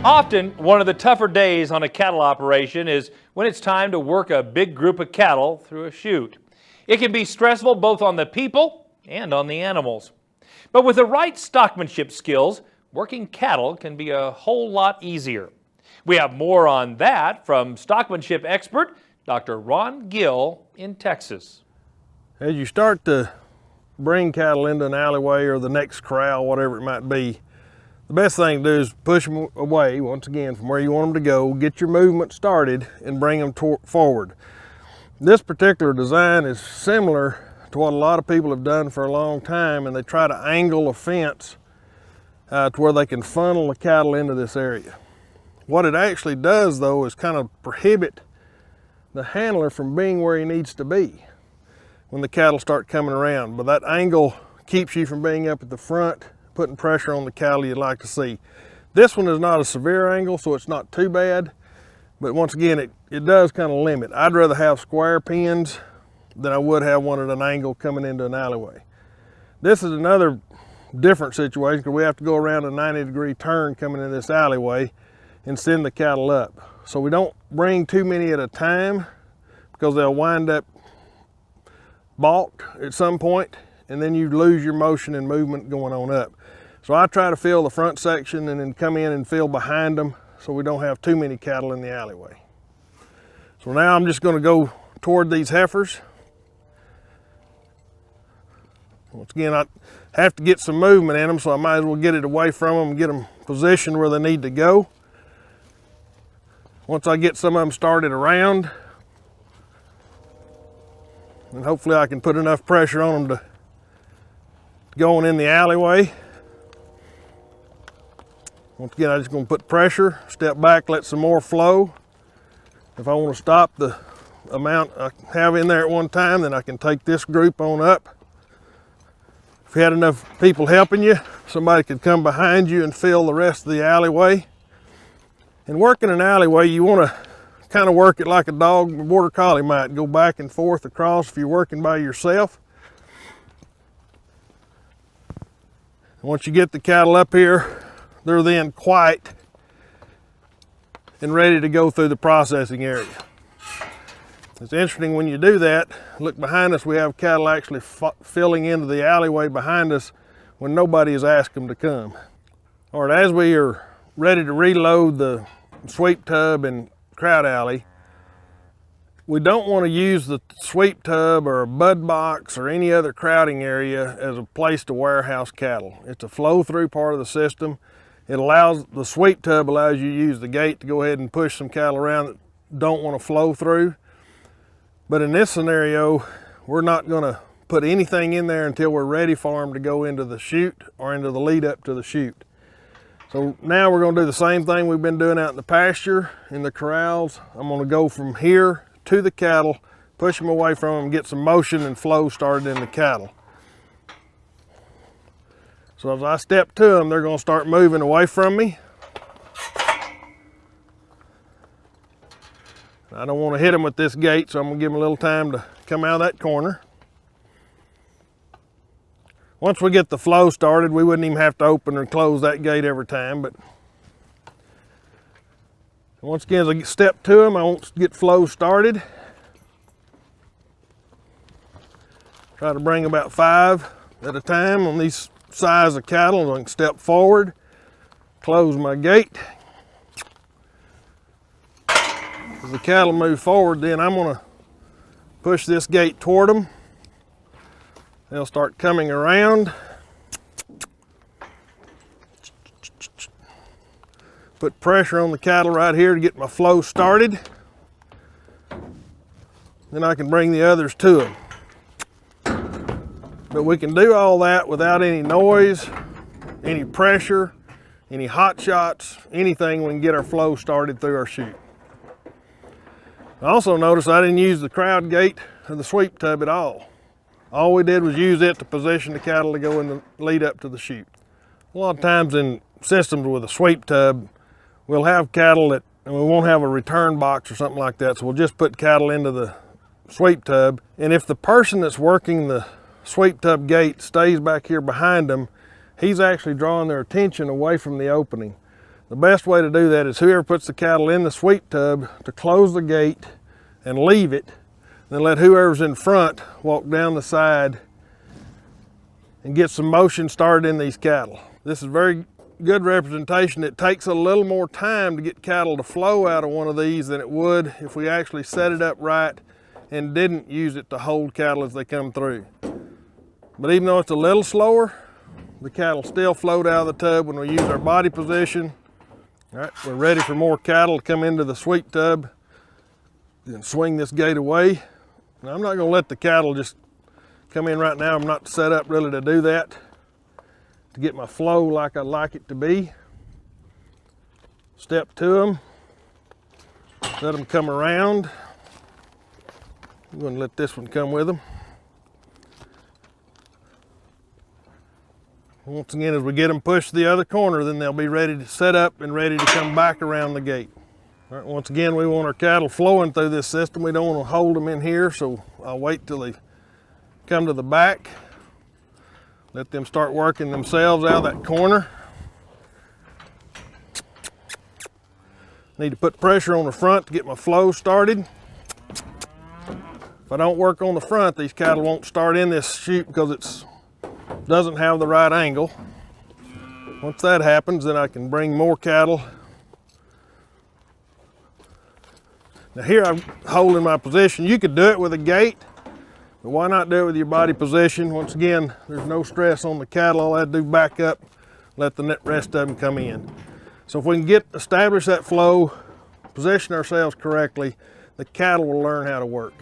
Often, one of the tougher days on a cattle operation is when it's time to work a big group of cattle through a chute. It can be stressful both on the people and on the animals. But with the right stockmanship skills, working cattle can be a whole lot easier. We have more on that from stockmanship expert Dr. Ron Gill in Texas. As you start to bring cattle into an alleyway or the next corral, whatever it might be, the best thing to do is push them away, once again, from where you want them to go, get your movement started, and bring them forward. This particular design is similar to what a lot of people have done for a long time, and they try to angle a fence to where they can funnel the cattle into this area. What it actually does, though, is kind of prohibit the handler from being where he needs to be when the cattle start coming around. But that angle keeps you from being up at the front, putting pressure on the cattle you'd like to see. This one is not a severe angle, so it's not too bad, but once again, it does kind of limit. I'd rather have square pins than I would have one at an angle coming into an alleyway. This is another different situation because we have to go around a 90-degree turn coming in this alleyway and send the cattle up. So we don't bring too many at a time because they'll wind up balked at some point, and then you lose your motion and movement going on up. So I try to fill the front section and then come in and fill behind them so we don't have too many cattle in the alleyway. So now I'm just going to go toward these heifers. Once again, I have to get some movement in them, so I might as well get it away from them and get them positioned where they need to go. Once I get some of them started around, and hopefully I can put enough pressure on them to go on in the alleyway. Once again, I'm just going to put pressure, step back, let some more flow. If I want to stop the amount I have in there at one time, then I can take this group on up. If you had enough people helping you, somebody could come behind you and fill the rest of the alleyway. And working an alleyway, you want to kind of work it like a dog or border collie might, go back and forth across if you're working by yourself. Once you get the cattle up here, they're then quiet and ready to go through the processing area. It's interesting when you do that. Look behind us, we have cattle actually filling into the alleyway behind us when nobody has asked them to come. All right, as we are ready to reload the sweep tub and crowd alley, we don't want to use the sweep tub or a bud box or any other crowding area as a place to warehouse cattle. It's a flow through part of the system. The sweep tub allows you to use the gate to go ahead and push some cattle around that don't want to flow through. But in this scenario, we're not going to put anything in there until we're ready for them to go into the chute or into the lead up to the chute. So now we're going to do the same thing we've been doing out in the pasture, in the corrals. I'm going to go from here to the cattle, push them away from them, get some motion and flow started in the cattle. So as I step to them, they're going to start moving away from me. I don't want to hit them with this gate, so I'm going to give them a little time to come out of that corner. Once we get the flow started, we wouldn't even have to open and close that gate every time. But once again, as I step to them, I want to get flow started. Try to bring about 5 at a time on these size of cattle. I can step forward, close my gate. As the cattle move forward, then I'm going to push this gate toward them. They'll start coming around. Put pressure on the cattle right here to get my flow started. Then I can bring the others to them. But we can do all that without any noise, any pressure, any hot shots, anything. We can get our flow started through our chute. I also noticed I didn't use the crowd gate or the sweep tub at all. All we did was use it to position the cattle to go in the lead up to the chute. A lot of times in systems with a sweep tub, we'll have cattle and we won't have a return box or something like that, so we'll just put cattle into the sweep tub. And if the person that's working the sweep tub gate stays back here behind them, he's actually drawing their attention away from the opening. The best way to do that is whoever puts the cattle in the sweep tub to close the gate and leave it, then let whoever's in front walk down the side and get some motion started in these cattle. This is very good representation. It takes a little more time to get cattle to flow out of one of these than it would if we actually set it up right and didn't use it to hold cattle as they come through. But even though it's a little slower, the cattle still float out of the tub when we use our body position. All right, we're ready for more cattle to come into the sweep tub. Then swing this gate away. Now, I'm not going to let the cattle just come in right now. I'm not set up really to do that, to get my flow like I like it to be. Step to them, let them come around. I'm going to let this one come with them. Once again, as we get them pushed to the other corner, then they'll be ready to set up and ready to come back around the gate. All right, once again, we want our cattle flowing through this system. We don't want to hold them in here, so I'll wait till they come to the back. Let them start working themselves out of that corner. Need to put pressure on the front to get my flow started. If I don't work on the front, these cattle won't start in this chute because it doesn't have the right angle. Once that happens, then I can bring more cattle. Now here I'm holding my position. You could do it with a gate, but why not do it with your body position? Once again, there's no stress on the cattle. All I have to do is back up, let the rest of them come in. So if we can establish that flow, position ourselves correctly, the cattle will learn how to work.